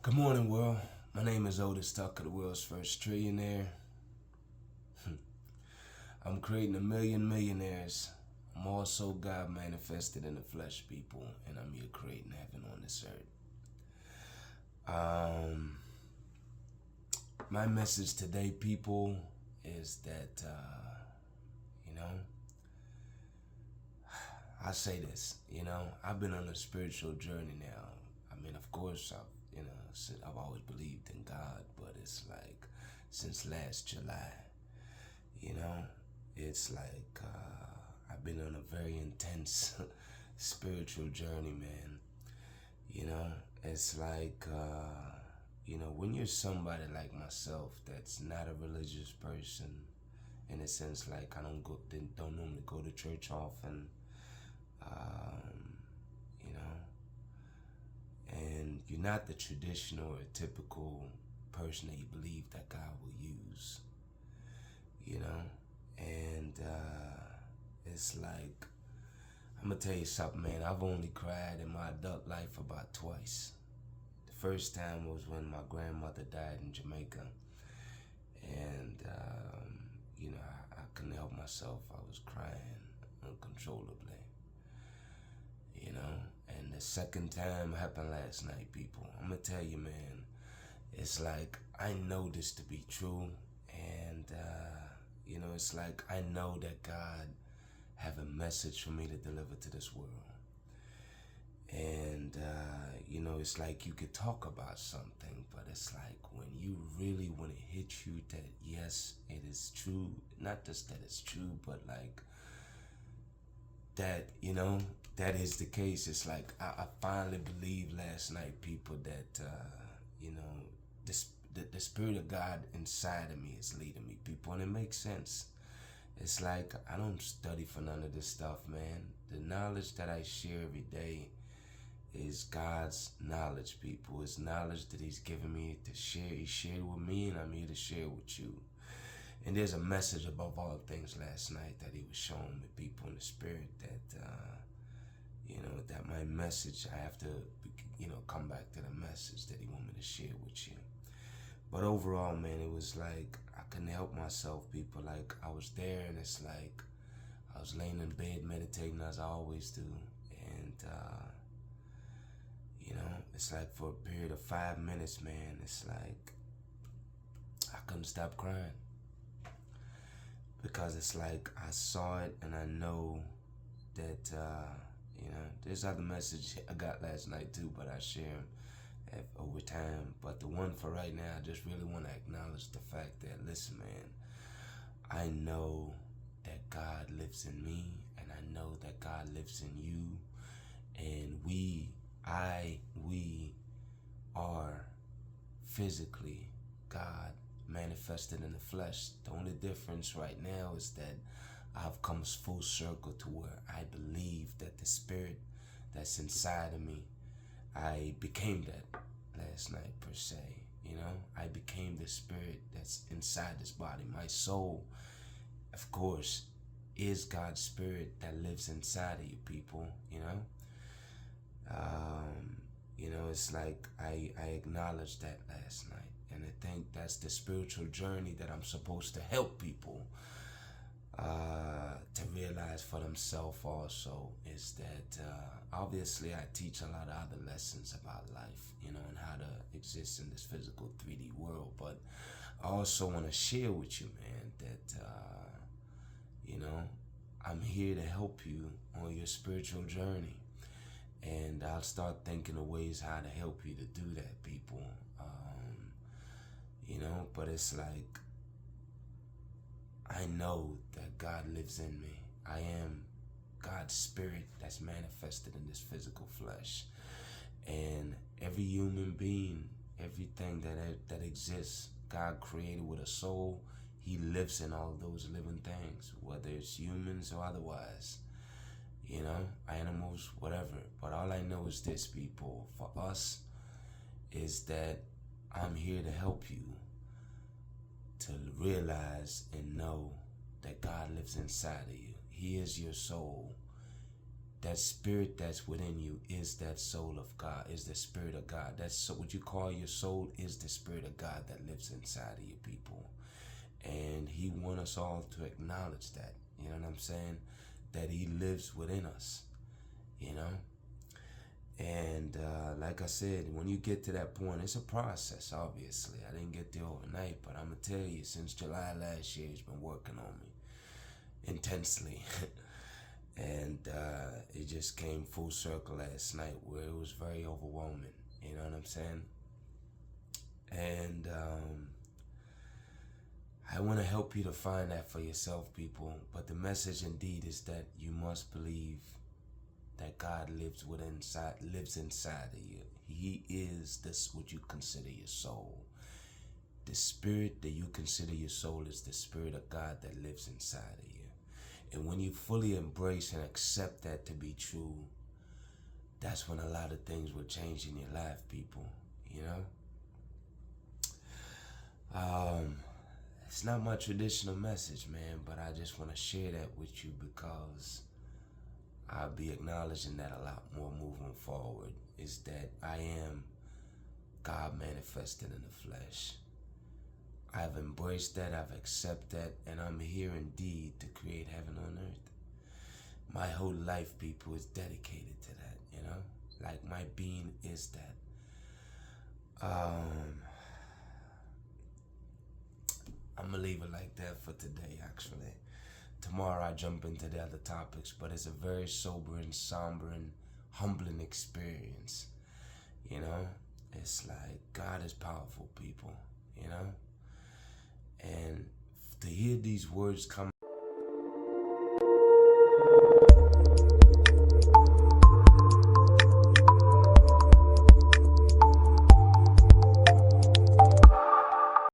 Good morning, world. My name is Otis Tucker, the world's first trillionaire. I'm creating a million millionaires. I'm also God manifested in the flesh, people, and I'm here creating heaven on this earth. My message today, people, is that, I say this, I've been on a spiritual journey now. I mean, of course, I've always believed in God, but it's like since last July, you know, it's like I've been on a very intense spiritual journey, man. It's like, when you're somebody like myself that's not a religious person, in a sense, like I don't normally go to church often, um, you know, and you're not the traditional or typical person that you believe that God will use, and it's like, I'm gonna tell you something, man. I've only cried in my adult life about twice. The first time was when my grandmother died in Jamaica, and I couldn't help myself. I was crying uncontrollably, and the second time happened last night, people. I'm gonna tell you, man, it's like I know this to be true, and it's like I know that God have a message for me to deliver to this world. And it's like you could talk about something, but it's like when you really, when it hits you that yes, it is true, not just that it's true, but like that, that is the case. It's like I finally believed last night, people, that the Spirit of God inside of me is leading me, people, and it makes sense. It's like I don't study for none of this stuff, man. The knowledge that I share every day is God's knowledge, people. It's knowledge that He's given me to share. He shared with me, and I'm here to share with you. And there's a message above all things last night that He was showing me, people, in the spirit, that that my message, I have to, come back to the message that He want me to share with you. But overall, man, it was like I couldn't help myself, people. Like I was there, and it's like I was laying in bed meditating as I always do, and it's like for a period of 5 minutes, man, it's like I couldn't stop crying, because it's like I saw it, and I know that there's other message I got last night too, but I share them over time. But the one for right now, I just really want to acknowledge the fact that, listen, man, I know that God lives in me, and I know that God lives in you, and we are physically God manifested in the flesh. The only difference right now is that I've come full circle to where I believe that the Spirit that's inside of me, I became that last night, per se. I became the Spirit that's inside this body. My soul, of course, is God's Spirit that lives inside of you, people. It's like I acknowledged that last night, and I think that's the spiritual journey that I'm supposed to help people to realize for themselves also, is that obviously I teach a lot of other lessons about life, and how to exist in this physical 3D world, but I also want to share with you, man, that I'm here to help you on your spiritual journey, and I'll start thinking of ways how to help you to do that, people. But it's like I know that God lives in me. I am God's Spirit that's manifested in this physical flesh. And every human being, everything that exists, God created with a soul. He lives in all those living things, whether it's humans or otherwise, animals, whatever. But all I know is this, people, for us, is that I'm here to help you to realize and know that God lives inside of you. He is your soul. That spirit that's within you is that soul of God, is the spirit of God. That's so what you call your soul is the spirit of God that lives inside of you, people. And he wants us all to acknowledge that, you know what I'm saying? That he lives within us, you know? And like I said, when you get to that point, it's a process, obviously. I didn't get there overnight, but I'm going to tell you, since July last year, he's been working on me intensely. And it just came full circle last night where it was very overwhelming, you know what I'm saying? And I want to help you to find that for yourself, people. But the message indeed is that you must believe that God lives inside of you. He is this what you consider your soul. The spirit that you consider your soul is the spirit of God that lives inside of you. And when you fully embrace and accept that to be true, that's when a lot of things will change in your life, people, you know? It's not my traditional message, man, but I just want to share that with you because I'll be acknowledging that a lot more moving forward, is that I am God manifested in the flesh. I've embraced that, I've accepted that, and I'm here indeed to create heaven on earth. My whole life, people, is dedicated to that, you know? Like my being is that. I'm gonna leave it like that for today, actually. Tomorrow I jump into the other topics, but it's a very sobering, somber, and humbling experience, you know? It's like God is powerful, people, you know? And to hear these words come